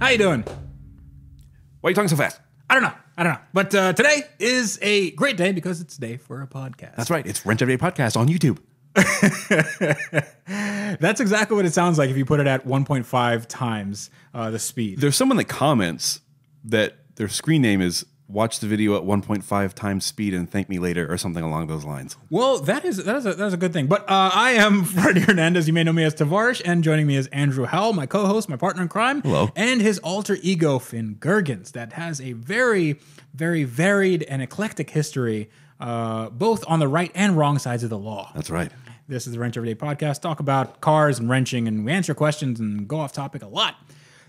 How you doing? Why are you talking so fast? I don't know. But today is a great day because it's a day for a podcast. That's right. It's Wrench Every Day Podcast on YouTube. That's exactly what it sounds like if you put it at 1.5 times the speed. There's someone that comments that their screen name is watch the video at 1.5 times speed and thank me later or something along those lines. Well, that is a good thing. But I am Freddie Hernandez. You may know me as Tavarish, and joining me is Andrew Howell, my co-host, my partner in crime. Hello. And his alter ego, Finn Gergens, that has a very, very varied and eclectic history, both on the right and wrong sides of the law. That's right. This is the Wrench Everyday Podcast. Talk about cars and wrenching, and we answer questions and go off topic a lot.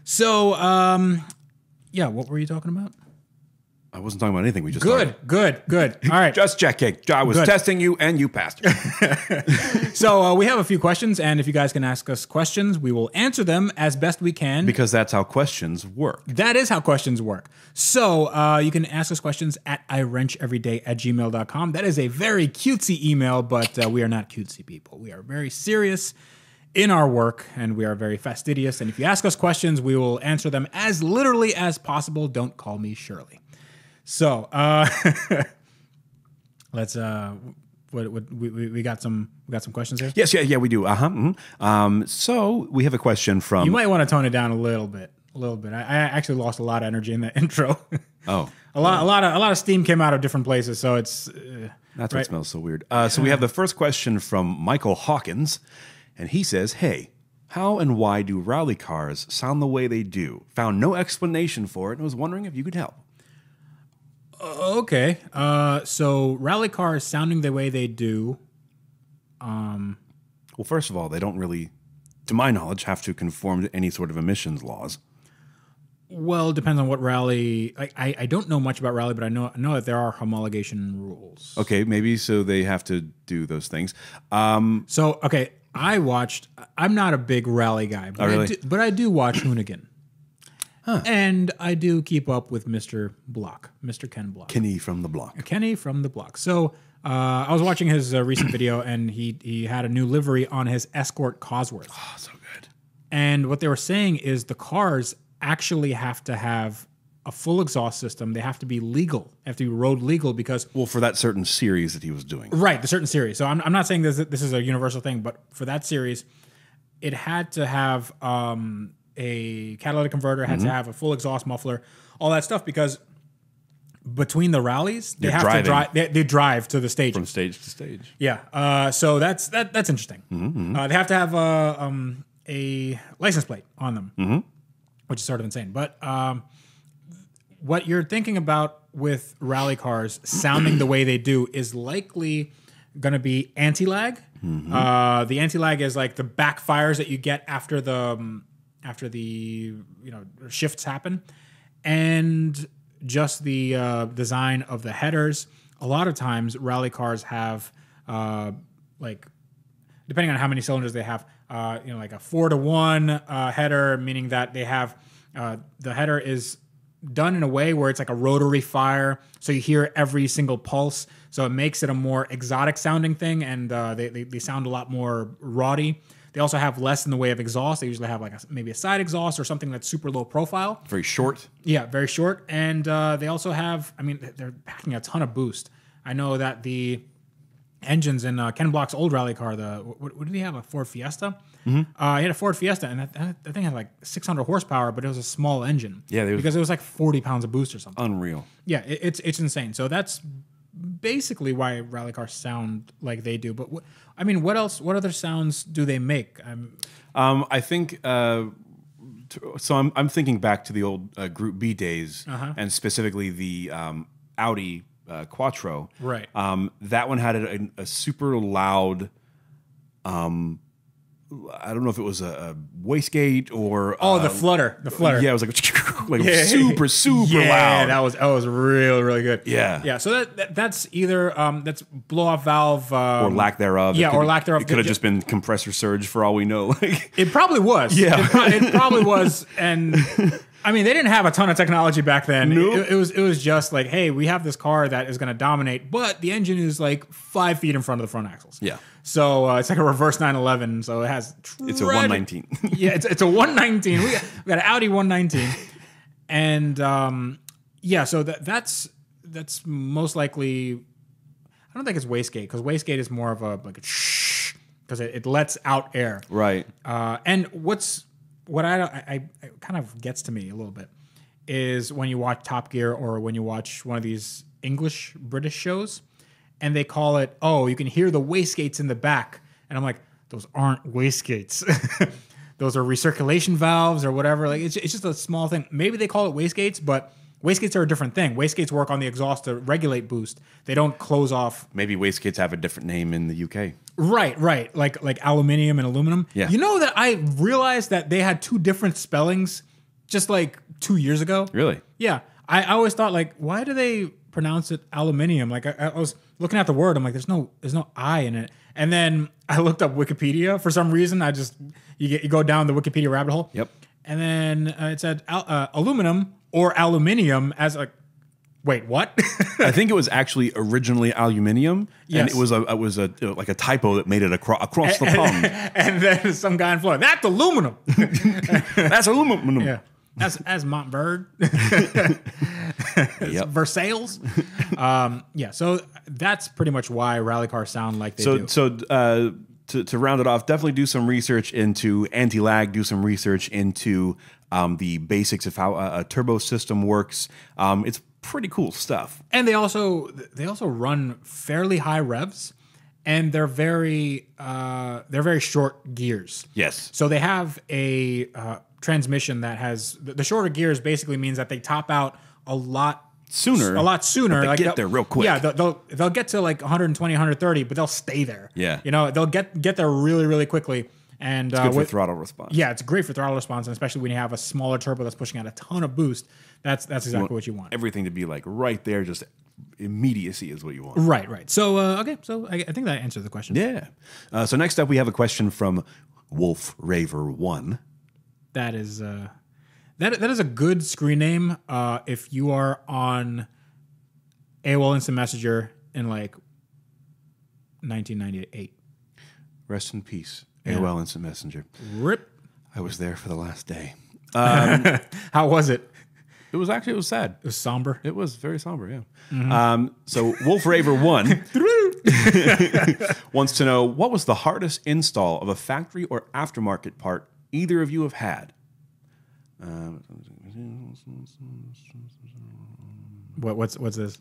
So, yeah, what were you talking about? I wasn't talking about anything. We just Good. All right. Just checking. I was testing you and you passed. So we have a few questions, and if you guys can ask us questions, we will answer them as best we can. Because that's how questions work. That is how questions work. So you can ask us questions at iwrencheveryday@gmail.com. That is a very cutesy email, but we are not cutesy people. We are very serious in our work, and we are very fastidious. And if you ask us questions, we will answer them as literally as possible. Don't call me Shirley. So let's we got some questions here. Yes, yeah, we do. So we have a question from. You might want to tone it down a little bit. I actually lost a lot of energy in the intro. Oh, a lot of steam came out of different places. So it's that's what smells so weird. So we have the first question from Michael Hawkins, and he says, "Hey, how and why do rally cars sound the way they do? Found no explanation for it, and was wondering if you could help." Okay. So rally cars sounding the way they do. Well, first of all, they don't really, to my knowledge, have to conform to any sort of emissions laws. Well, it depends on what rally. I don't know much about rally, but I know that there are homologation rules. Okay, maybe so they have to do those things. I'm not a big rally guy, but I do watch Hoonigan. Huh. And I do keep up with Mr. Block, Mr. Ken Block. Kenny from the block. Kenny from the block. So I was watching his recent video, and he had a new livery on his Escort Cosworth. Oh, so good. And what they were saying is the cars actually have to have a full exhaust system. They have to be legal. They have to be road legal because... Well, for that certain series that he was doing. Right, the certain series. So I'm not saying this is a universal thing, but for that series, it had to have... a catalytic converter, had to have a full exhaust muffler, all that stuff, because between the rallies, they they drive to the stage. From stage to stage. Yeah. So that's interesting. They have to have a license plate on them, which is sort of insane. But what you're thinking about with rally cars sounding the way they do is likely going to be anti-lag. The anti-lag is like the backfires that you get after the shifts happen, and just the design of the headers. A lot of times rally cars have depending on how many cylinders they have, like a 4-to-1 header, meaning that they have the header is done in a way where it's like a rotary fire, so you hear every single pulse, so it makes it a more exotic sounding thing, and they sound a lot more rowdy. They also have less in the way of exhaust. They usually have maybe a side exhaust or something that's super low profile. Very short. Yeah, very short. And they also have, they're packing a ton of boost. I know that the engines in Ken Block's old rally car, what did he have, a Ford Fiesta? He had a Ford Fiesta, and that thing had like 600 horsepower, but it was a small engine. Yeah, because it was like 40 pounds of boost or something. Unreal. Yeah, it's insane. So that's basically why rally cars sound like they do. But what else? What other sounds do they make? I think. So I'm thinking back to the old Group B days, and specifically the Audi Quattro. Right. That one had a super loud. I don't know if it was a wastegate or the flutter. Yeah, it was super super loud. That was really good. Yeah. So that's either that's blow off valve or lack thereof. Yeah, or lack thereof. It could have just been compressor surge for all we know. It probably was. Yeah, it probably was. And I mean, they didn't have a ton of technology back then. Nope. It was just like, hey, we have this car that is going to dominate, but the engine is like 5 feet in front of the front axles. Yeah. So it's like a reverse 911. So it has. It's a 119. Yeah, it's a 119. We got an Audi 119, and yeah. So that's most likely. I don't think it's wastegate because wastegate is more of a shh because it lets out air. Right. And what I kind of gets to me a little bit is when you watch Top Gear or when you watch one of these British shows, and they call it, oh, you can hear the wastegates in the back, and I'm like, those aren't wastegates. Those are recirculation valves or whatever. Like it's just a small thing. Maybe they call it wastegates, but wastegates are a different thing. Wastegates work on the exhaust to regulate boost. They don't close off. Maybe wastegates have a different name in the UK. Right. Like aluminium and aluminum. Yeah. You know that I realized that they had two different spellings just like 2 years ago? Really? Yeah. I always thought like, why do they pronounce it aluminium? Like I was looking at the word. I'm like, there's no I in it. And then I looked up Wikipedia for some reason. You go down the Wikipedia rabbit hole. Yep. And then it said aluminum or aluminium as a. Wait, what? I think it was actually originally aluminium, Yes. and it was a like a typo that made it across the pond. And then some guy in Florida, that's aluminum. That's aluminum. Yeah. As Montbird. Yep. Versailles. Yeah, so that's pretty much why rally cars sound like they do. So to round it off, definitely do some research into anti-lag, do some research into the basics of how a turbo system works. It's pretty cool stuff. And they also run fairly high revs, and they're very short gears. Yes. So they have a transmission that has the shorter gears. Basically means that they top out a lot sooner. But they get there real quick. Yeah, they'll get to like 120, 130, but they'll stay there. Yeah. You know, they'll get there really, really quickly. And It's good for throttle response. Yeah, it's great for throttle response, and especially when you have a smaller turbo that's pushing out a ton of boost. That's exactly what you want. Everything to be like right there, just immediacy is what you want. Right. So okay, so I think that answers the question. Yeah. So next up, we have a question from Wolf Raver 1. That is that is a good screen name if you are on AOL Instant Messenger in like 1998. Rest in peace, AOL Instant Messenger. Rip. I was there for the last day. How was it? It was sad. It was somber. It was very somber, yeah. Mm-hmm. So Wolf Raver 1 wants to know, what was the hardest install of a factory or aftermarket part either of you have had? What's this?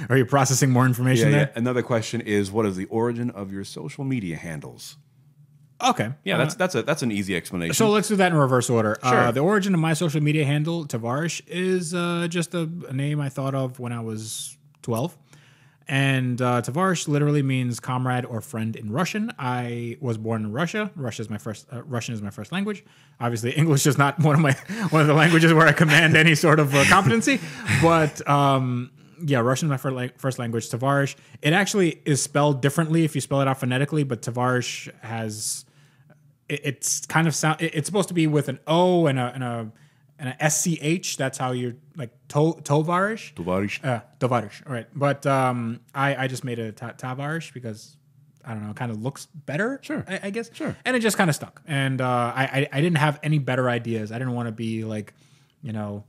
Are you processing more information there? Yeah. Another question is, what is the origin of your social media handles? Okay. Yeah, that's an easy explanation. So let's do that in reverse order. Sure. The origin of my social media handle, Tavarish, is just a name I thought of when I was 12. And Tavarish literally means comrade or friend in Russian. I was born in Russia. Russian is my first language. Obviously, English is not one of the languages where I command any sort of competency. But yeah, Russian is my first language. Tavarish. It actually is spelled differently if you spell it out phonetically. But Tavarish has it's kind of sound. It's supposed to be with an O and a SCH. That's how you're like Tovarish. Tavarish. All right. But I just made a Tavarish because I don't know, it kind of looks better. Sure. I guess. Sure. And it just kind of stuck. And I didn't have any better ideas. I didn't want to be like, you know,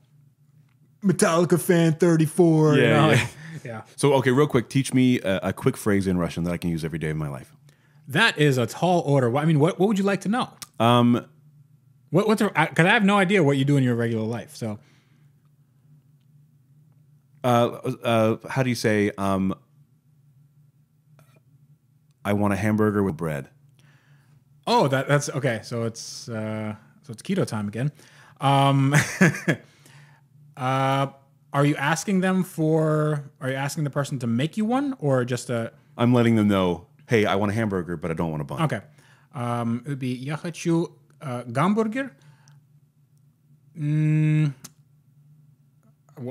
Metallica fan 34. Yeah. You know? Yeah. Yeah. So okay, real quick, teach me a quick phrase in Russian that I can use every day of my life. That is a tall order. I mean, what would you like to know? Because I have no idea what you do in your regular life. So, how do you say? I want a hamburger with bread. Oh, that's okay. So it's keto time again. Are you asking the person to make you one, or just a? I'm letting them know, hey, I want a hamburger, but I don't want a bun. Okay. It would be я хочу гамбургер.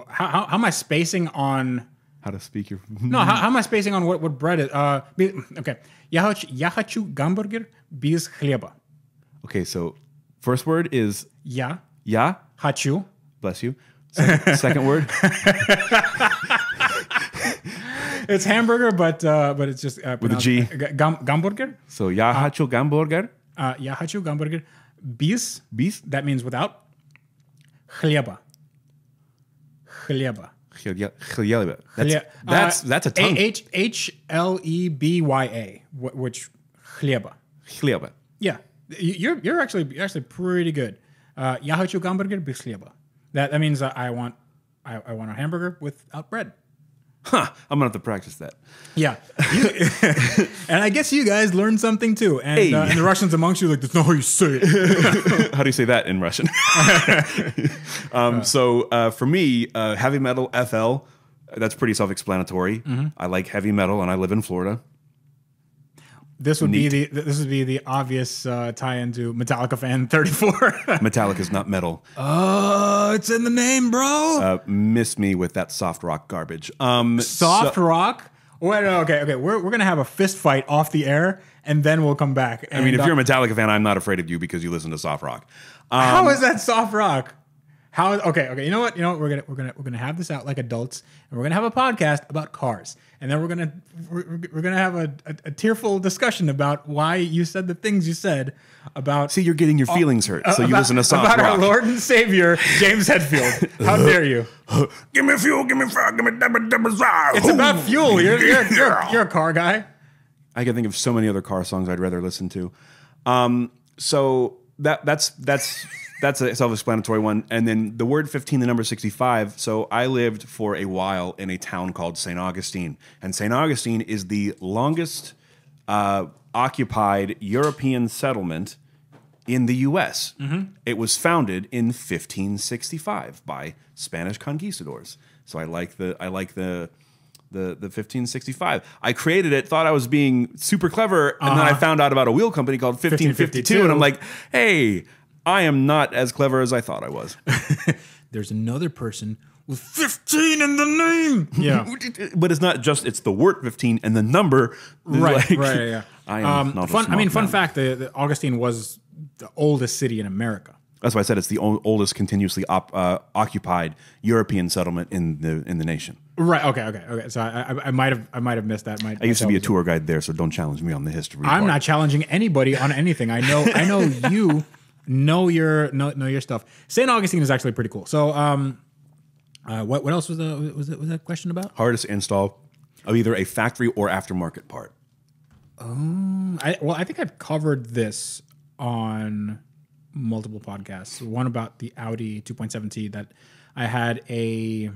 How am I spacing on? How to speak your? No, how am I spacing on what bread is? Okay. Я хочу гамбургер без хлеба. Okay, so first word is Я я Hachu. Bless you. Second word. It's hamburger, but it's just With a G. Gamburger. So ja hachu gamburger. Ja hachu gamburger. Bis. Bis. That means without. Chlieba. Chlieba. That's a tongue. Hlebya, which chlieba. Chlieba. Yeah, you're actually pretty good. Ja hachu gamburger bis chlieba. That means I want a hamburger without bread. Huh, I'm gonna have to practice that. Yeah, and I guess you guys learned something too. And, and the Russians amongst you, like, that's not how you say it. How do you say that in Russian? So for me, heavy metal FL, that's pretty self-explanatory. I like heavy metal, and I live in Florida. This would be the obvious tie-in to Metallica fan 34. Metallica's not metal. It's in the name, bro. Miss me with that soft rock garbage. Soft rock? Wait, no, okay. We're gonna have a fist fight off the air, and then we'll come back. I mean, if you're a Metallica fan, I'm not afraid of you because you listen to soft rock. How is that soft rock? How? Okay. You know what? We're gonna have this out like adults, and we're gonna have a podcast about cars, and then we're gonna have a tearful discussion about why you said the things you said about. See, you're getting your feelings hurt, so you listen to soft rock. About our Lord and Savior James Hetfield. How dare you? Give me fuel, give me fire, give me double. It's about fuel. You're a car guy. I can think of so many other car songs I'd rather listen to. So that's a self-explanatory one. And then the word 15, the number 65. So I lived for a while in a town called St. Augustine. And St. Augustine is the longest occupied European settlement in the U.S. It was founded in 1565 by Spanish conquistadors. So I like the 1565. I created it, thought I was being super clever, and then I found out about a wheel company called 1552, and I'm like, hey, I am not as clever as I thought I was. There's another person with 15 in the name. Yeah. But it's not just, it's the word 15 and the number. Right, yeah. I am not a smart man. Fun fact, the Augustine was the oldest city in America. That's why I said it's the oldest continuously occupied European settlement in the nation. Right. Okay. So I might have missed that. I used to be a tour guide there, so don't challenge me on the history. I'm not challenging anybody on anything. I know you know your stuff. St. Augustine is actually pretty cool. So what else was that question about? Hardest install of either a factory or aftermarket part. I think I've covered this on multiple podcasts. One about the Audi 2.7T that I had a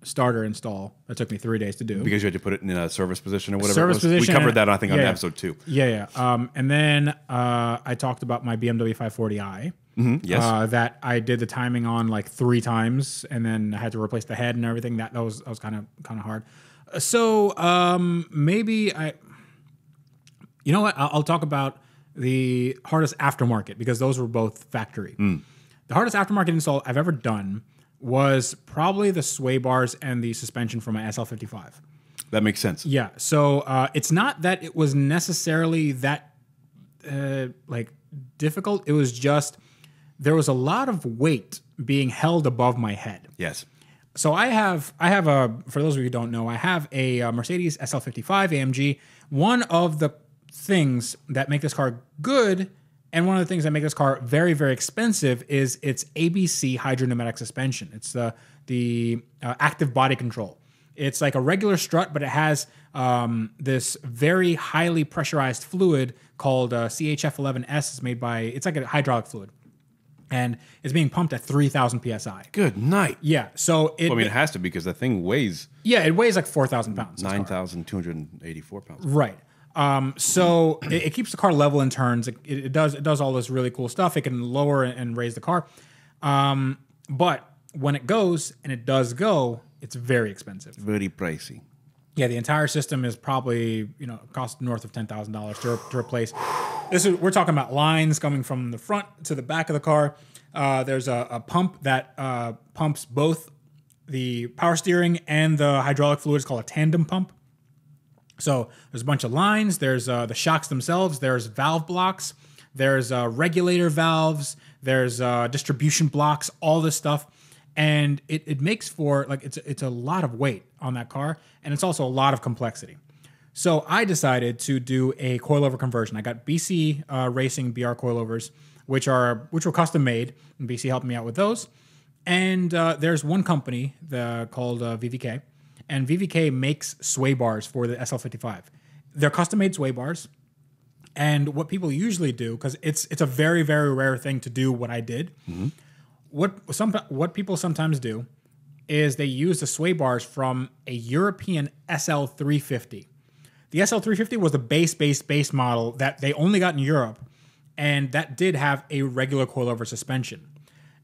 starter install that took me 3 days to do. Because you had to put it in a service position or whatever service it was. Position, we covered that, I think, on episode 2. Yeah. And then I talked about my BMW 540i. Yes. That I did the timing on like 3 times, and then I had to replace the head and everything. That was kind of hard. So maybe you know what? I'll talk about the hardest aftermarket, because those were both factory. The hardest aftermarket install I've ever done was probably the sway bars and the suspension for my SL55. That makes sense. Yeah. So it's not that it was necessarily that like difficult. It was just there was a lot of weight being held above my head. Yes. So I have a, for those of you who don't know, I have a Mercedes SL55 AMG. One of the things that make this car good, and one of the things that make this car very, very expensive, is its ABC hydropneumatic suspension. It's the active body control. It's like a regular strut, but it has this very highly pressurized fluid called CHF11S. It's made by, it's like a hydraulic fluid, and it's being pumped at 3,000 psi. Good night. Yeah, so it has to, because the thing weighs. Yeah, it weighs like 4,000 pounds. 9,284 pounds. Right. So it keeps the car level in turns. It does all this really cool stuff. It can lower and raise the car. But when it goes, and it does go, it's very expensive. Very pricey. Yeah, the entire system is probably, cost north of $10,000 to replace. We're talking about lines coming from the front to the back of the car. There's a pump that pumps both the power steering and the hydraulic fluid. It's called a tandem pump. So there's a bunch of lines. There's the shocks themselves. There's valve blocks. There's regulator valves. There's distribution blocks, all this stuff. And it makes for, like, it's a lot of weight on that car. And it's also a lot of complexity. So I decided to do a coilover conversion. I got BC Racing BR coilovers, which were custom made, and BC helped me out with those. And there's one company called VVK, and VVK makes sway bars for the SL55. They're custom made sway bars. And what people usually do, because it's a very, very rare thing to do what I did. Mm-hmm. What people sometimes do is they use the sway bars from a European SL350. The SL350 was the base model that they only got in Europe, and that did have a regular coilover suspension,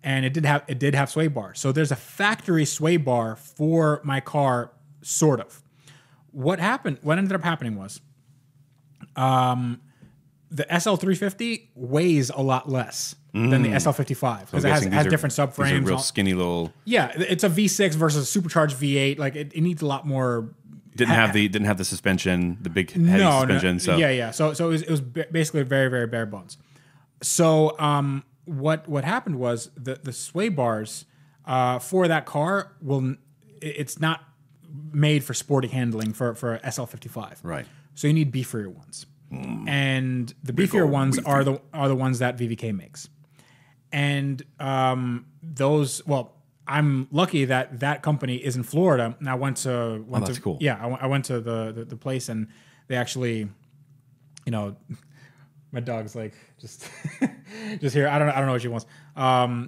and it did have sway bars. So there's a factory sway bar for my car, sort of. What ended up happening was, the SL350 weighs a lot less than the SL55 because it has different subframes. These are real skinny little. Yeah, it's a V6 versus a supercharged V8. Like it needs a lot more. Didn't have the suspension, the big heavy suspension. So yeah. So it was basically very, very bare bones. So what happened was the sway bars for that car it's not made for sporty handling for SL55. Right. So you need beefier ones. And the beefier ones are the ones that VVK makes. And those, well, I'm lucky that company is in Florida. And I went to that's cool. Yeah, I went to the place, and they actually, my dog's like just here. I don't know what she wants.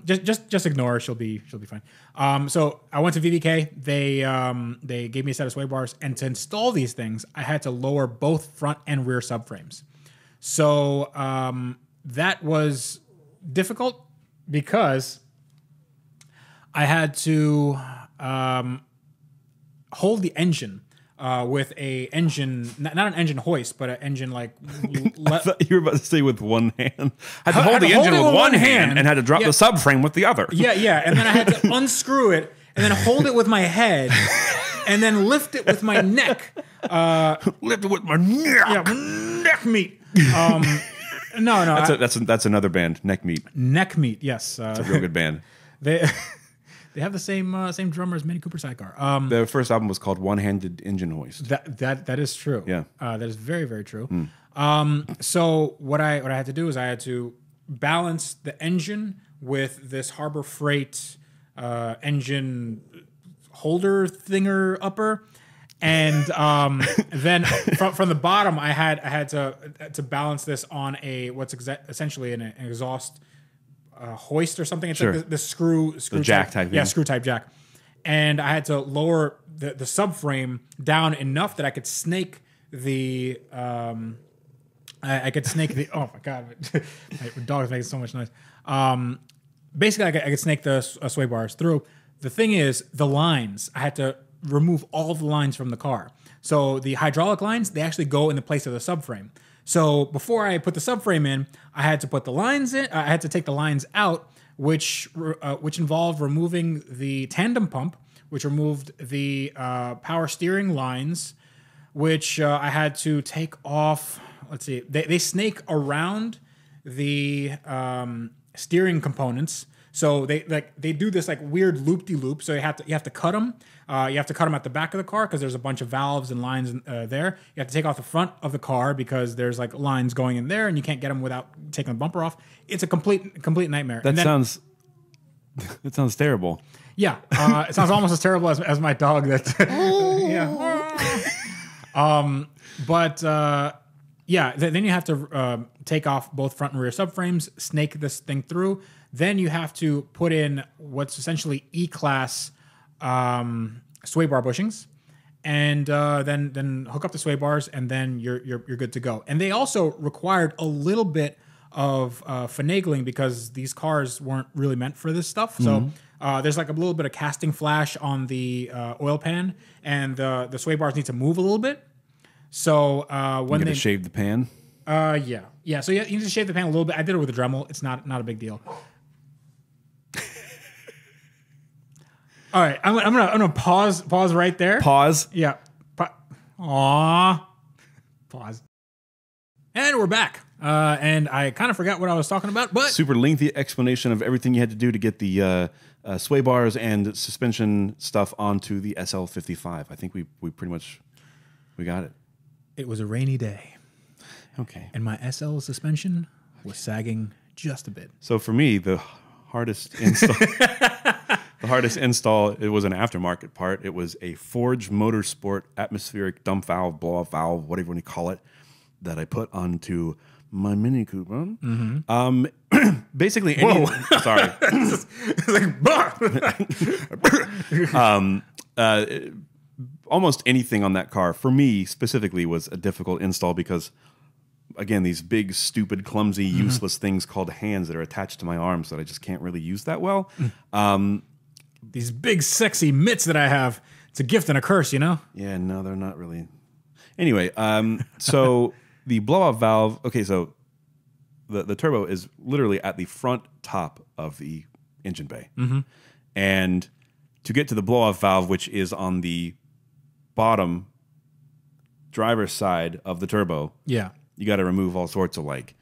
Just ignore her. She'll be fine. So I went to VVK. They gave me a set of sway bars, and to install these things, I had to lower both front and rear subframes. So that was difficult because I had to hold the engine with a engine, not an engine hoist, but an engine like. I thought you were about to say with one hand. I had to hold the engine with one hand and had to drop the subframe with the other. Yeah, and then I had to unscrew it and then hold it with my head and then lift it with my neck. Lift it with my neck. Yeah, neck meat. No. That's another band, Neck Meat. Neck Meat, yes. It's a real good band. They have the same drummer as Mini Cooper sidecar. Their first album was called One Handed Engine Hoist. That is true. Yeah, that is very, very true. So what I had to do is I had to balance the engine with this Harbor Freight engine holder thinger upper, and then from the bottom I had to balance this on essentially an exhaust. Hoist or something. It's like the screw jack type. Yeah, screw type jack. And I had to lower the subframe down enough that I could snake the. I could snake the. Oh my god, my dog is making so much noise. Basically, I could snake the sway bars through. The thing is, the lines. I had to remove all of the lines from the car. So the hydraulic lines, they actually go in the place of the subframe. So before I put the subframe in, I had to put the lines in. I had to take the lines out, which involved removing the tandem pump, which removed the power steering lines, which I had to take off. Let's see. They snake around the steering components. So they do this like weird loop-de-loop. So you have to cut them. You have to cut them at the back of the car because there's a bunch of valves and lines there. You have to take off the front of the car because there's like lines going in there, and you can't get them without taking the bumper off. It's a complete nightmare. That sounds terrible. Yeah, it sounds almost as terrible as my dog. That yeah. Then you have to take off both front and rear subframes, snake this thing through. Then you have to put in what's essentially E-class sway bar bushings, and then hook up the sway bars, and then you're good to go. And they also required a little bit of finagling because these cars weren't really meant for this stuff. So there's like a little bit of casting flash on the oil pan, and the sway bars need to move a little bit. So when they shave the pan. Yeah. So you need to shave the pan a little bit. I did it with a Dremel. It's not a big deal. All right, I'm gonna pause right there. Pause. Yeah. Pause. And we're back. and I kind of forgot what I was talking about, but Super lengthy explanation of everything you had to do to get the sway bars and suspension stuff onto the SL55. I think we pretty much we got it. it was a rainy day, Okay. and my SL suspension was sagging just a bit. So for me, the hardest install, it was an aftermarket part. It was a Forge Motorsport atmospheric dump valve, blow off valve, whatever you want to call it, that I put onto my Mini Cooper. Basically, sorry. Almost anything on that car for me specifically was a difficult install because, again, these big, stupid, clumsy, useless things called hands that are attached to my arms that I just can't really use that well. These big, sexy mitts that I have. It's a gift and a curse, you know? Yeah, no, they're not really. Anyway, so the blow-off valve. Okay, so the turbo is literally at the front top of the engine bay, and to get to the blow-off valve, which is on the bottom driver's side of the turbo, Yeah. you got to remove all sorts of like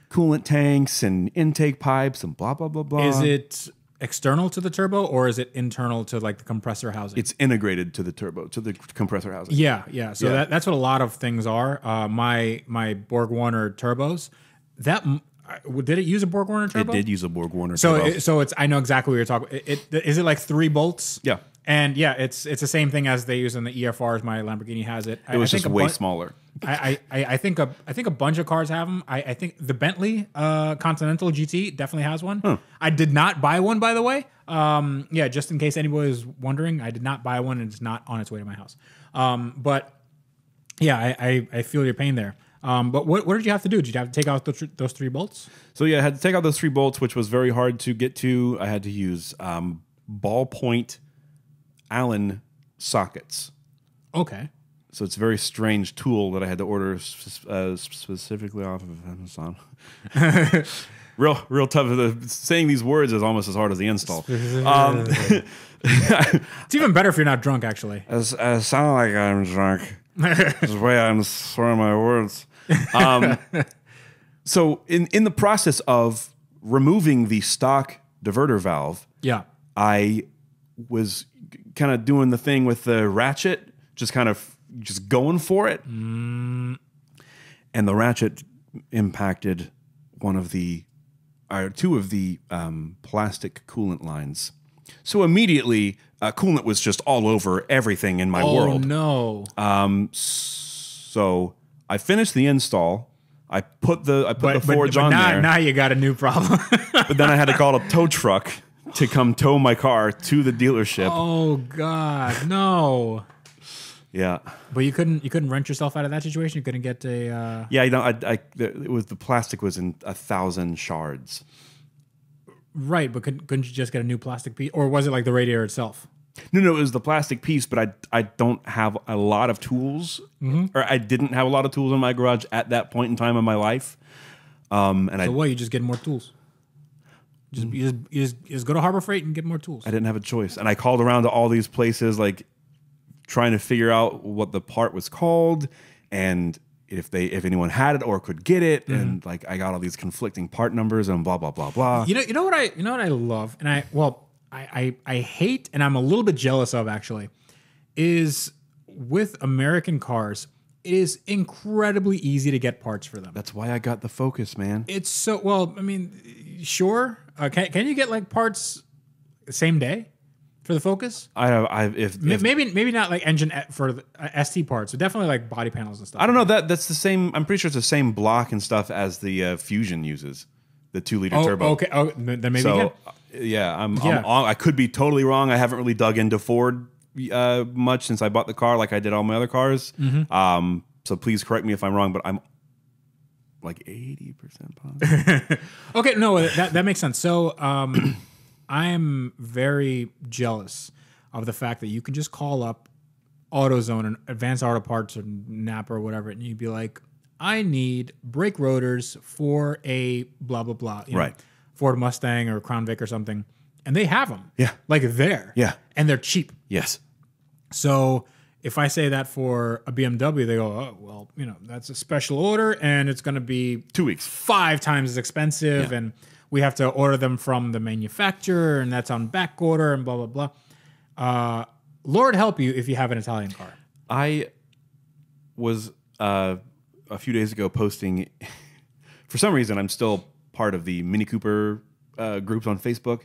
coolant tanks and intake pipes and blah blah blah blah. Is it external to the turbo or is it internal to like the compressor housing? It's integrated to the turbo, to the compressor housing. Yeah, yeah. So that's what a lot of things are. My Borg Warner turbos, did it use a Borg Warner turbo? It did use a Borg Warner turbo. So it's I know exactly what you're talking. Is it like 3 bolts? Yeah. And yeah, it's the same thing as they use in the EFRs. My Lamborghini has it. It was just way smaller. I think a bunch of cars have them. I think the Bentley Continental GT definitely has one. I did not buy one, by the way. Yeah, just in case anybody was wondering, I did not buy one, and it's not on its way to my house. But yeah, I feel your pain there. But what did you have to do? Did you have to take out those 3 bolts? So yeah, I had to take out those 3 bolts, which was very hard to get to. I had to use ballpoint Allen sockets. Okay. So it's a very strange tool that I had to order specifically off of Amazon. real tough. Saying these words is almost as hard as the install. It's even better if you're not drunk, actually. I sound like I'm drunk. That's the way I'm swearing my words. So in the process of removing the stock diverter valve, Yeah. I was kind of doing the thing with the ratchet, just going for it. And the ratchet impacted two of the plastic coolant lines. So immediately, coolant was just all over everything in my world. Oh, no. So I finished the install. I put the Forge on there. Now you got a new problem. But then I had to call a tow truck to come tow my car to the dealership. Oh God, no. Yeah. But you couldn't wrench yourself out of that situation. You couldn't get a. Yeah, it was the plastic was in 1,000 shards. Right, but couldn't you just get a new plastic piece, or was it like the radiator itself? No, it was the plastic piece. But I don't have a lot of tools, or I didn't have a lot of tools in my garage at that point in time in my life. You just get more tools. You just go to Harbor Freight and get more tools. I didn't have a choice, and I called around to all these places, like trying to figure out what the part was called, and if anyone had it or could get it, and like I got all these conflicting part numbers and blah blah blah blah. You know what I love, and I hate, and I'm a little bit jealous of actually, is with American cars. It is incredibly easy to get parts for them. That's why I got the Focus, man. It's so well. I mean, sure. Can you get like parts the same day for the Focus? Maybe not like engine for ST parts, but definitely like body panels and stuff. I don't know that's the same. I'm pretty sure it's the same block and stuff as the Fusion uses, the 2-liter turbo. Okay. Oh, then maybe. So I could be totally wrong. I haven't really dug into Ford much since I bought the car, like I did all my other cars. So please correct me if I'm wrong, but I'm like 80% positive. Okay, no, that makes sense. So I'm very jealous of the fact that you can just call up AutoZone and Advanced Auto Parts or Napa or whatever, and you'd be like, I need brake rotors for a blah blah blah, right? Ford Mustang or Crown Vic or something, and they have them. Yeah, like there. Yeah, and they're cheap. Yes. So if I say that for a BMW, they go, oh, well, that's a special order and it's going to be 2 weeks, 5 times as expensive. And we have to order them from the manufacturer and that's on back order and blah, blah, blah. Lord help you if you have an Italian car. I was a few days ago posting, for some reason, I'm still part of the Mini Cooper groups on Facebook.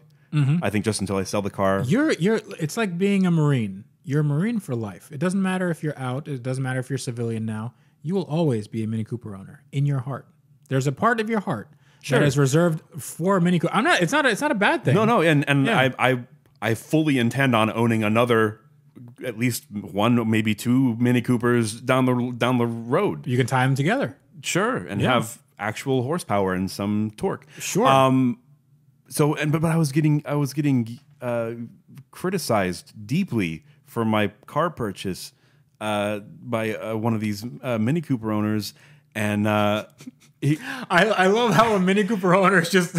I think just until I sell the car. It's like being a Marine. You're a Marine for life. It doesn't matter if you're out. It doesn't matter if you're a civilian now. You will always be a Mini Cooper owner in your heart. There's a part of your heart that is reserved for a Mini Cooper. It's not a bad thing. No, and I fully intend on owning another, at least one, maybe 2 Mini Coopers down the road. You can tie them together. Sure, and have actual horsepower and some torque. Sure. But I was getting criticized deeply for my car purchase by one of these Mini Cooper owners, and I love how a Mini Cooper owner is just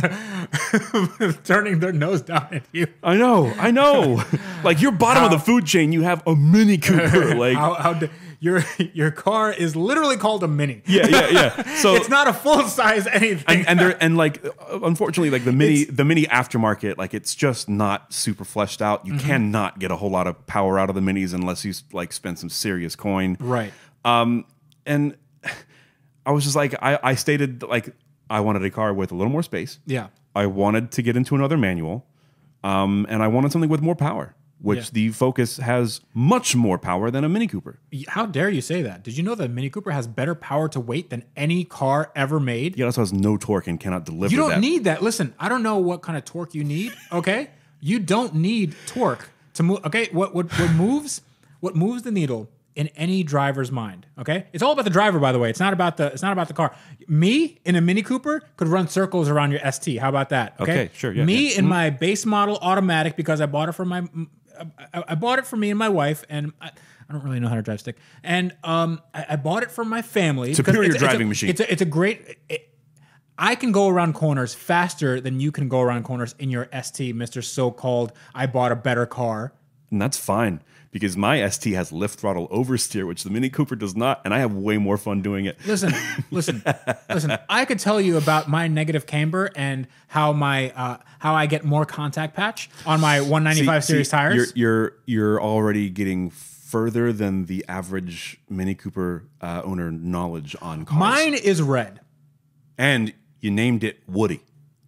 turning their nose down at you. I know. Like, you're bottom of the food chain. You have a Mini Cooper. Like, your car is literally called a Mini. Yeah. So it's not a full size anything. And like, unfortunately, like the Mini aftermarket, like, it's just not super fleshed out. You cannot get a whole lot of power out of the Minis unless you like spend some serious coin. Right. And I was just like, I stated like I wanted a car with a little more space. Yeah. I wanted to get into another manual, and I wanted something with more power, which the Focus has much more power than a Mini Cooper. How dare you say that? Did you know that a Mini Cooper has better power to weight than any car ever made? Yeah, it also has no torque and cannot deliver that. You don't need that. Listen, I don't know what kind of torque you need, okay? You don't need torque to move, okay? What moves the needle in any driver's mind, okay? It's all about the driver, by the way. It's not about the car. Me in a Mini Cooper could run circles around your ST. How about that? Okay, sure. Yeah, me in my base model automatic, because I bought it for me and my wife, and I don't really know how to drive stick. And I bought it for my family. Superior driving machine. It's a great. I can go around corners faster than you can go around corners in your ST, Mr. So-called I bought a better car. And that's fine, because my ST has lift throttle oversteer, which the Mini Cooper does not, and I have way more fun doing it. Listen. I could tell you about my negative camber and how I get more contact patch on my 195 series tires. You're already getting further than the average Mini Cooper owner knowledge on cars. Mine is red, and you named it Woody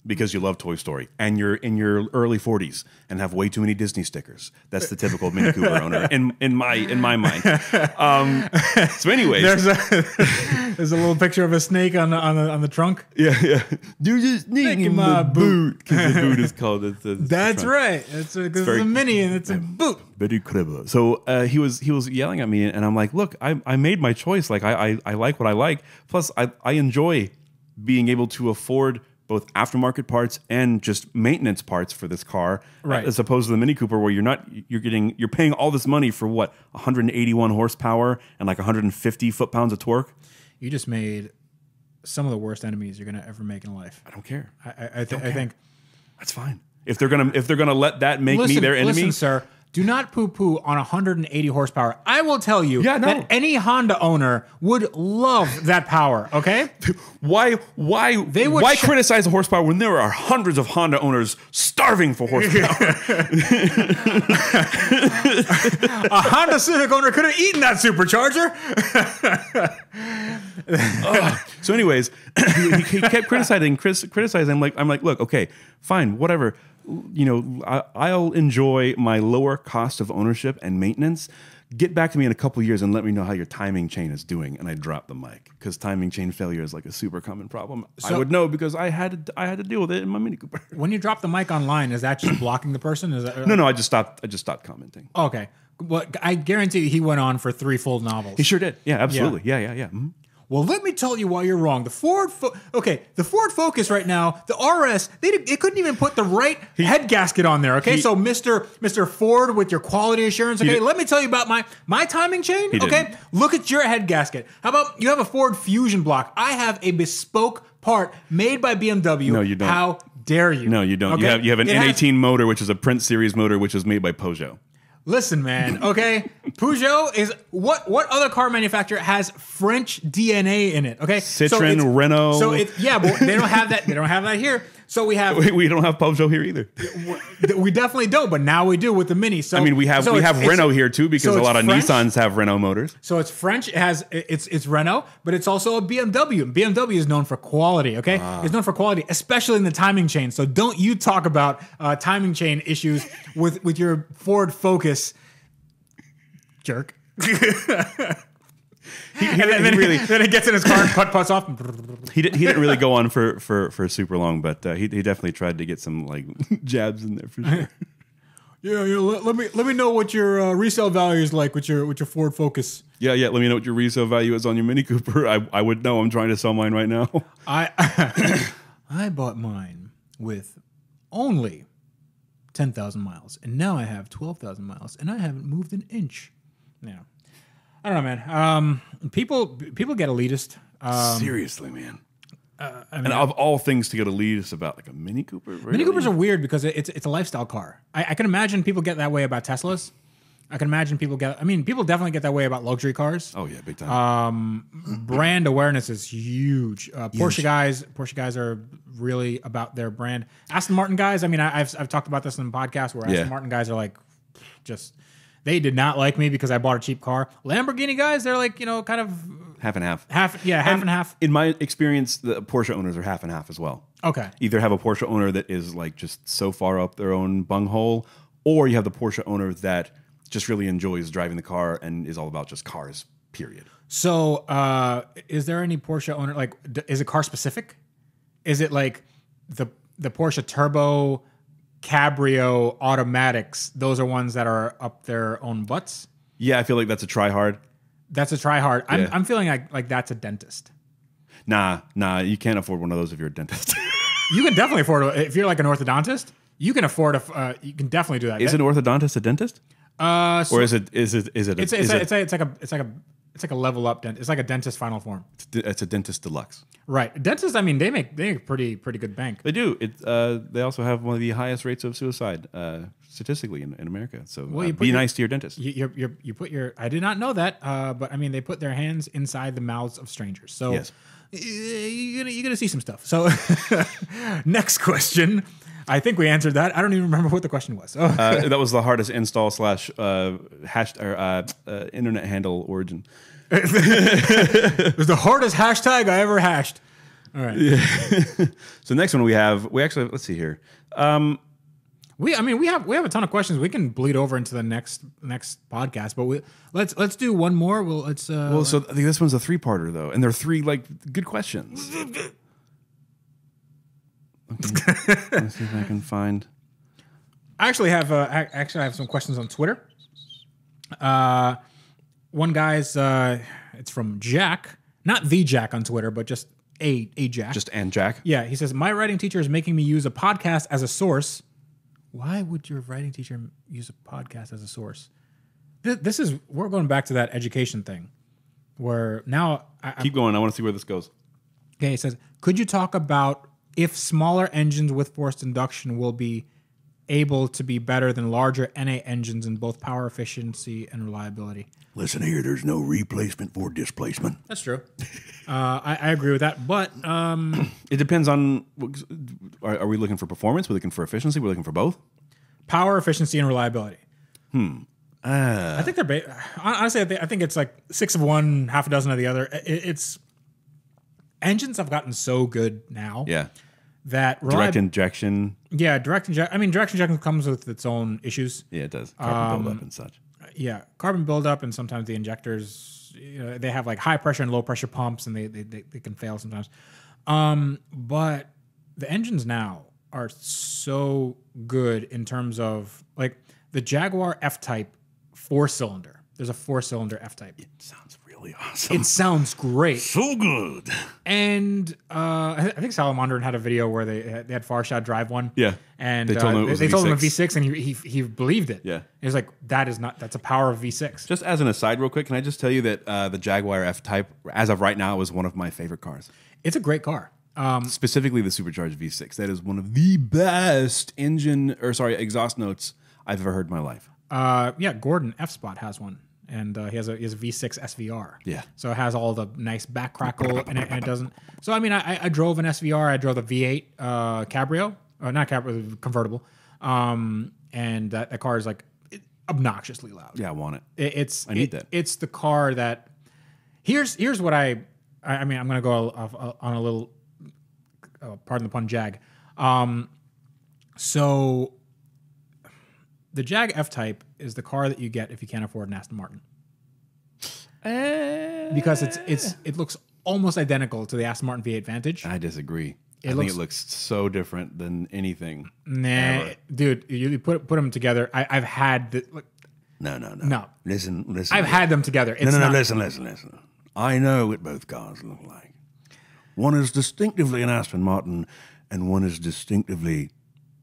because you love Toy Story, and you're in your early 40s and have way too many Disney stickers. That's the typical Mini Cooper owner in my mind. So, anyways, there's a little picture of a snake on the trunk. Yeah. There's a snake in my boot, because the boot is called. That's right. It's a Mini and it's a boot. Very clever. So he was yelling at me, and I'm like, look, I made my choice. Like I like what I like. Plus, I enjoy being able to afford both aftermarket parts and just maintenance parts for this car, right, as opposed to the Mini Cooper, where you're paying all this money for what, 181 horsepower and like 150 foot-pounds of torque. You just made some of the worst enemies you're gonna ever make in life. I don't care. I think that's fine. If they're gonna let that make me their enemy, listen, sir. Do not poo-poo on 180 horsepower. I will tell you that any Honda owner would love that power, okay? Why criticize the horsepower when there are hundreds of Honda owners starving for horsepower? A Honda Civic owner could have eaten that supercharger. So anyways, he kept criticizing. I'm like, look, okay, fine, whatever. You know, I'll enjoy my lower cost of ownership and maintenance. Get back to me in a couple of years and let me know how your timing chain is doing. And I dropped the mic because timing chain failure is like a super common problem. So, I would know because I had to deal with it in my Mini Cooper. When you drop the mic online, is that just blocking the person? Is that, No, I just stopped commenting. Okay, well, I guarantee he went on for 3 full novels. He sure did. Yeah, absolutely. Yeah. Mm-hmm. Well, let me tell you why you're wrong. The Ford Focus right now, the RS, they couldn't even put the right head gasket on there. Okay, so Mr. Ford with your quality assurance. Okay, let me tell you about my timing chain. Okay, look at your head gasket. How about you have a Ford Fusion block? I have a bespoke part made by BMW. No, you don't. How dare you? No, you don't. Okay? You have an N18 motor, which is a Prince series motor, which is made by Peugeot. Listen, man. Okay, Peugeot is what other car manufacturer has French DNA in it? Okay, Citroen, Renault. So but they don't have that. They don't have that here. So we have. We don't have Peugeot here either. We definitely don't, but now we do with the Mini. So I mean, we have Renault here too because a lot of French. Nissans have Renault motors. So it's French. It's Renault, but it's also a BMW. BMW is known for quality. Okay, it's known for quality, especially in the timing chain. So don't you talk about timing chain issues with your Ford Focus, jerk. Then it gets in his car and putts off. He didn't really go on for super long, but he definitely tried to get some like jabs in there for sure. Yeah. Let me know what your resale value is like with your Ford Focus. Yeah. Let me know what your resale value is on your Mini Cooper. I would know. I'm trying to sell mine right now. I bought mine with only 10,000 miles, and now I have 12,000 miles, and I haven't moved an inch. Yeah. I don't know, man. People get elitist. Seriously, man. And of all things to get elitist about, like a Mini Cooper. Really? Mini Coopers are weird because it's a lifestyle car. I can imagine people get that way about Teslas. I can imagine people definitely get that way about luxury cars. Oh yeah, big time. Brand awareness is huge. Porsche guys are really about their brand. Aston Martin guys. I mean, I've talked about this in the podcast where Aston Martin guys are like, just. They did not like me because I bought a cheap car. Lamborghini guys, they're like, kind of half and half. Half and half. In my experience, the Porsche owners are half and half as well. Okay. Either have a Porsche owner that is like just so far up their own bunghole, or you have the Porsche owner that just really enjoys driving the car and is all about just cars, period. So, is there any Porsche owner, like, is it car specific? Is it like the Porsche Turbo Cabrio automatics? Those are ones that are up their own butts. Yeah, I feel like that's a try hard. That's a try hard. I'm feeling like that's a dentist. Nah, you can't afford one of those if you're a dentist. You can definitely afford it if you're like an orthodontist. You can afford you can definitely do that. Is an orthodontist a dentist? Or is it? It's like a level up dentist. It's like a dentist final form. It's a dentist deluxe. Right. Dentists, I mean, they make pretty good bank. They do. They also have one of the highest rates of suicide statistically in America. So be nice to your dentist. You put your. I did not know that, but I mean, they put their hands inside the mouths of strangers. So yes. You're gonna see some stuff. So next question. I think we answered that. I don't even remember what the question was. That was the hardest install / internet handle origin. It was the hardest hashtag I ever hashed. All right. Yeah. So next one we actually let's see here. We have a ton of questions. We can bleed over into the next podcast, but let's do one more. So I think this one's a 3-parter though, and they're 3 like good questions. Okay. Let's see if I can find. I actually have some questions on Twitter. One guy's it's from Jack, not the Jack on Twitter, but just a Jack. Just and Jack. Yeah, he says my writing teacher is making me use a podcast as a source. Why would your writing teacher use a podcast as a source? We're going back to that education thing, where now keep going. I want to see where this goes. Okay, he says, could you talk about if smaller engines with forced induction will be able to be better than larger NA engines in both power efficiency and reliability? Listen here, there's no replacement for displacement. That's true. I agree with that, but it depends on. Are we looking for performance? We're looking for efficiency. We're looking for both. Power efficiency and reliability. I think they're honestly. I think it's like 6 of one, half a dozen of the other. It's engines have gotten so good now. Yeah. That direct injection. Yeah, direct injection. I mean, direct injection comes with its own issues. Yeah, it does. Carbon buildup and such. Yeah, carbon buildup, and sometimes the injectors, they have like high pressure and low pressure pumps, and they can fail sometimes. But the engines now are so good in terms of like the Jaguar F-Type 4-cylinder. There's a 4-cylinder F-Type. It sounds really awesome. It sounds great. So good. And I think Salamander had a video where they had Farshad drive one. Yeah. And they told him a V6, and he believed it. Yeah. He was like, that's a power of V6. Just as an aside real quick, can I just tell you that the Jaguar F-Type, as of right now, is one of my favorite cars. It's a great car. Specifically the supercharged V6. That is one of the best exhaust notes I've ever heard in my life. Yeah, Gordon F Spot has one, and he has a V6 SVR. Yeah. So it has all the nice back crackle, and it doesn't. So I mean, I drove an SVR. I drove the V8 Cabrio, not Cabrio, convertible, and that car is like obnoxiously loud. Yeah, I want it. I need that. It's the car that. Here's what I mean. I'm gonna go on a little, pardon the pun, jag. So the Jag F-Type is the car that you get if you can't afford an Aston Martin. Because it looks almost identical to the Aston Martin V8 Vantage. I disagree. I think it looks so different than anything. Nah, ever. dude, you put them together. I've had the, like, No. Listen. I've had them together. It's No. not, Listen. I know what both cars look like. One is distinctively an Aston Martin, and one is distinctively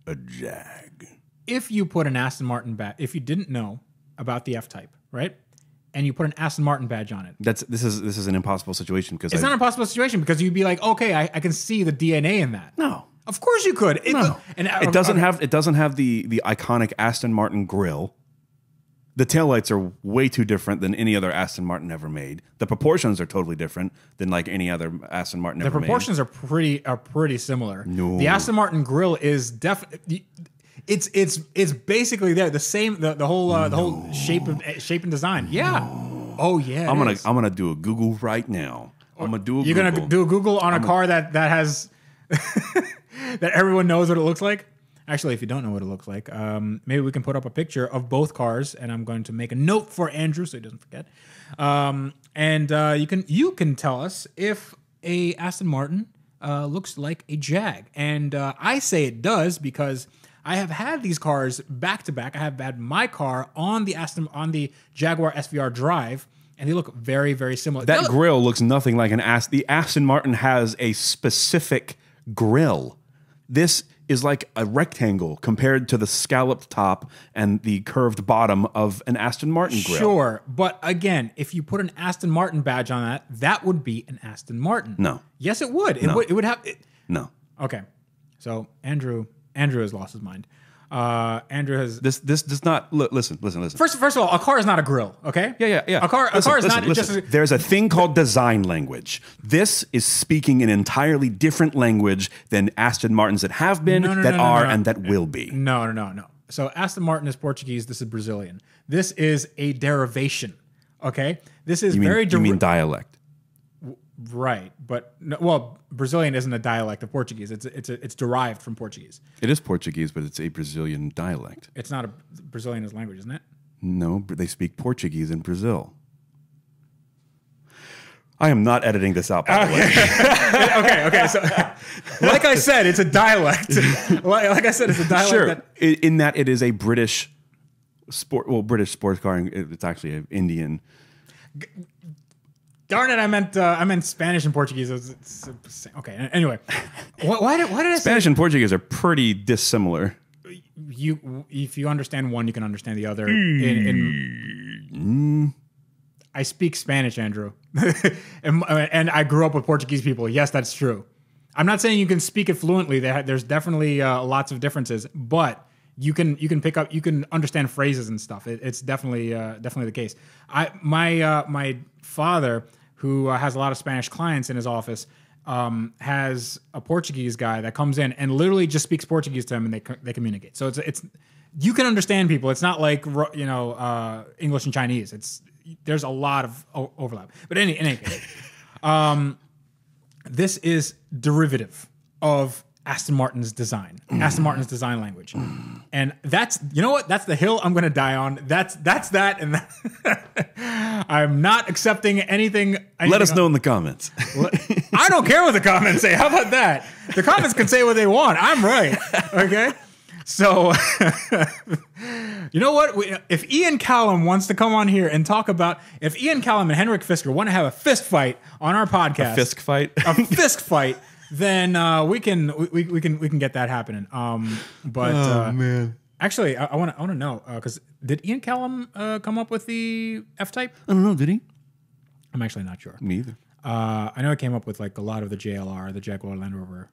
a Jag. If you put an Aston Martin badge, if you didn't know about the F-Type, right, and you put an Aston Martin badge on it, This is an impossible situation because it's not an impossible situation because you'd be like, okay, I can see the DNA in that. No. Of course you could. No. It doesn't have the iconic Aston Martin grille. The taillights are way too different than any other Aston Martin ever made. The proportions are totally different than like any other Aston Martin ever made. The proportions are pretty similar. No. The Aston Martin grille is definitely it's basically there. The same the whole shape and design. Yeah. No. Oh yeah. I'm gonna do a Google right now. You're gonna do a Google on a car that has that everyone knows what it looks like. Actually, if you don't know what it looks like, maybe we can put up a picture of both cars, and I'm going to make a note for Andrew so he doesn't forget. And you can tell us if a Aston Martin looks like a Jag, and I say it does because I have had these cars back to back. I have had my car on the Jaguar SVR Drive, and they look very, very similar. That grille looks nothing like an Aston. The Aston Martin has a specific grille. This is like a rectangle compared to the scalloped top and the curved bottom of an Aston Martin grille. Sure, but again, if you put an Aston Martin badge on that would be an Aston Martin. No. Yes, it would. It would have. No. Okay, so Andrew has lost his mind. Andrew has this does not listen. First of all, a car is not a grill. Okay. Yeah. A car is not just. There's a thing called design language. This is speaking an entirely different language than Aston Martins that have been, and that will be. No. So Aston Martin is Portuguese. This is Brazilian. This is a derivation. Okay. This is you mean dialect. Right, but Brazilian isn't a dialect of Portuguese. It's derived from Portuguese. It is Portuguese, but it's a Brazilian dialect. It's not a Brazilian language, isn't it? No, but they speak Portuguese in Brazil. I am not editing this out, by the way. Okay. So, like I said, it's a dialect. Like I said, it's a dialect. Sure, in that it is a British British sports car. It's actually an Indian. Darn it! I meant Spanish and Portuguese. Okay. Anyway, why did I say Spanish and Portuguese are pretty dissimilar? If you understand one, you can understand the other. I speak Spanish, Andrew, and I grew up with Portuguese people. Yes, that's true. I'm not saying you can speak it fluently. There's definitely lots of differences, but you can pick up, you can understand phrases and stuff. It's definitely the case. My father, who has a lot of Spanish clients in his office, has a Portuguese guy that comes in and literally just speaks Portuguese to him, and they communicate. So it's you can understand people. It's not like English and Chinese. There's a lot of overlap. But in any case, this is derivative of Aston Martin's design, Aston Martin's design language. And that's the hill I'm going to die on. That's that. And I'm not accepting anything. Let us know in the comments. I don't care what the comments say. How about that? The comments can say what they want. I'm right. Okay. So, you know what? If Ian Callum wants to come on here and talk about, if Ian Callum and Henrik Fisker want to have a fist fight on our podcast, a fisk fight, then we can get that happening. Man, actually, I want to know because did Ian Callum come up with the F-Type? I don't know. Did he? I'm actually not sure. Me either. I know it came up with like a lot of the JLR, the Jaguar Land Rover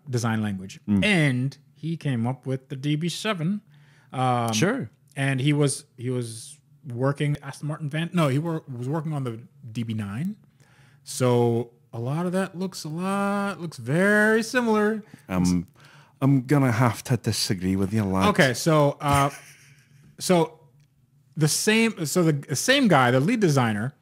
design language, and he came up with the DB7. Sure. and he was working Aston Martin van. No, was working on the DB9. So a lot of that looks very similar. I'm gonna have to disagree with you, lad. Okay, so the same guy, the lead designer,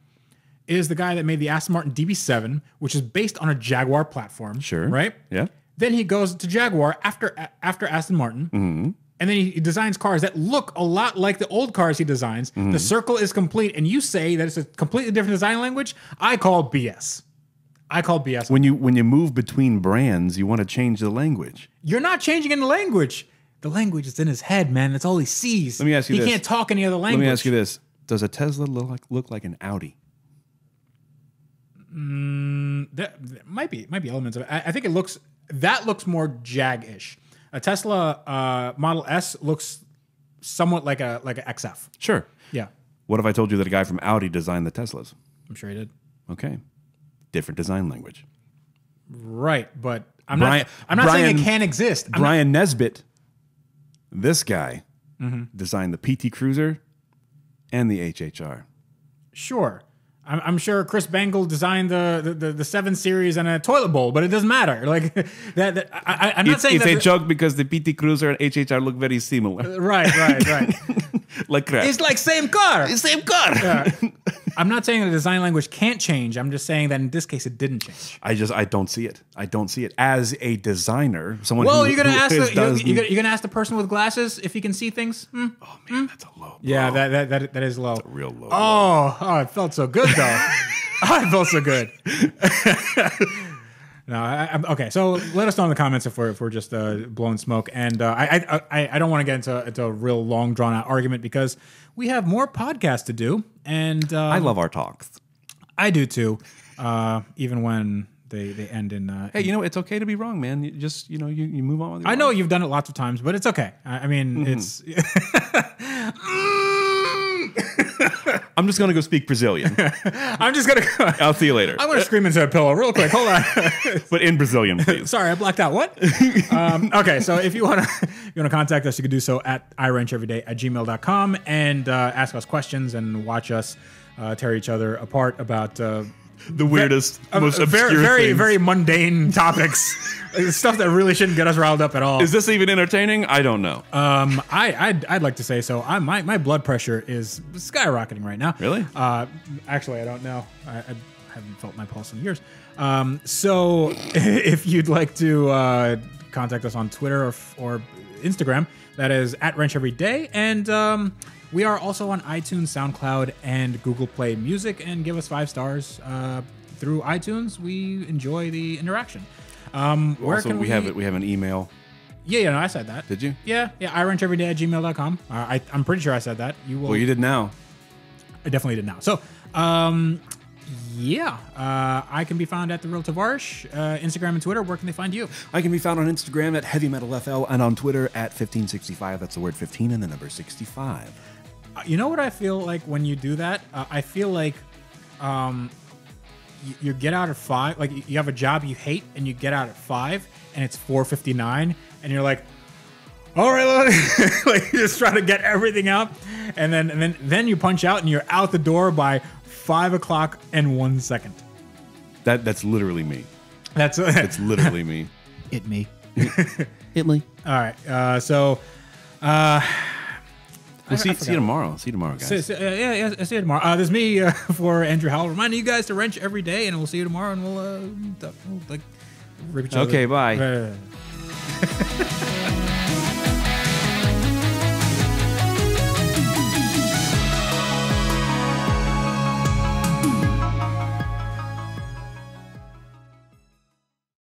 is the guy that made the Aston Martin DB7, which is based on a Jaguar platform. Sure. Right? Yeah. Then he goes to Jaguar after Aston Martin. Mm-hmm. And then he designs cars that look a lot like the old cars he designs. Mm-hmm. The circle is complete, and you say that it's a completely different design language. I call BS. When you move between brands, you want to change the language. You're not changing any language. The language is in his head, man. That's all he sees. Let me ask you this. He can't talk any other language. Let me ask you this. Does a Tesla look like an Audi? There might be elements of it. I think that looks more Jag-ish. A Tesla Model S looks somewhat like a XF. Sure. Yeah. What if I told you that a guy from Audi designed the Teslas? I'm sure he did. Okay. Different design language. Right, but I'm not saying it can't exist. Brian Nesbitt, this guy, designed the PT Cruiser and the HHR. Sure. I'm sure Chris Bangle designed the 7 Series and a toilet bowl, but it doesn't matter. Like that I'm not saying it's that a joke because the PT Cruiser and HHR look very similar. Right. Like crap. It's like same car. It's same car. Yeah. I'm not saying the design language can't change. I'm just saying that in this case it didn't change. I don't see it. I don't see it as a designer. Someone. Well, you're gonna ask the person with glasses if he can see things. Oh man, that's a low. Bro. Yeah, that is low. That's a real low. Oh, it felt so good though. I felt so good. No, okay. So let us know in the comments if we're just blowing smoke. And I don't want to get into a real long drawn out argument because we have more podcasts to do. And I love our talks. I do too. Even when they end in. Hey, it's okay to be wrong, man. You just you move on with your I know life. you've done it lots of times, but it's okay. I mean, it's. I'm just gonna go speak Brazilian. I'm just gonna go. I'll see you later. I'm gonna scream into a pillow real quick. Hold on. But in Brazilian, please. Sorry, I blacked out. What? Okay, so if you wanna contact us, you can do so at iwrencheveryday@gmail.com and ask us questions and watch us tear each other apart about the weirdest, most obscure very things. very mundane topics. Stuff that really shouldn't get us riled up at all. Is this even entertaining? I don't know. I'd like to say so. My blood pressure is skyrocketing right now. Really? Actually, I don't know. I haven't felt my pulse in years. So if you'd like to contact us on Twitter or Instagram, that is @WrenchEveryday, and we are also on iTunes, SoundCloud, and Google Play Music. And give us 5 stars through iTunes. We enjoy the interaction. Where also, can we have an email. Yeah, no, I said that. Did you? Yeah, iwrencheveryday@gmail.com. I'm pretty sure I said that. You will. Well, you did now. I definitely did now. So, I can be found at The Real Tavarish, Instagram and Twitter. Where can they find you? I can be found on Instagram at HeavyMetalFL and on Twitter at 1565. That's the word 15 and the number 65. You know what I feel like when you do that? I feel like you get out at 5, like you have a job you hate and you get out at 5 and it's 4:59 and you're like, all right, like you just try to get everything out, and then you punch out and you're out the door by 5 o'clock and 1 second. That's literally me. That's literally me. It me. It me. All right. We'll see you tomorrow. See you tomorrow, guys. See you tomorrow. This is me for Andrew Howell, reminding you guys to wrench every day, and we'll see you tomorrow, and we'll rip each other. Okay, bye.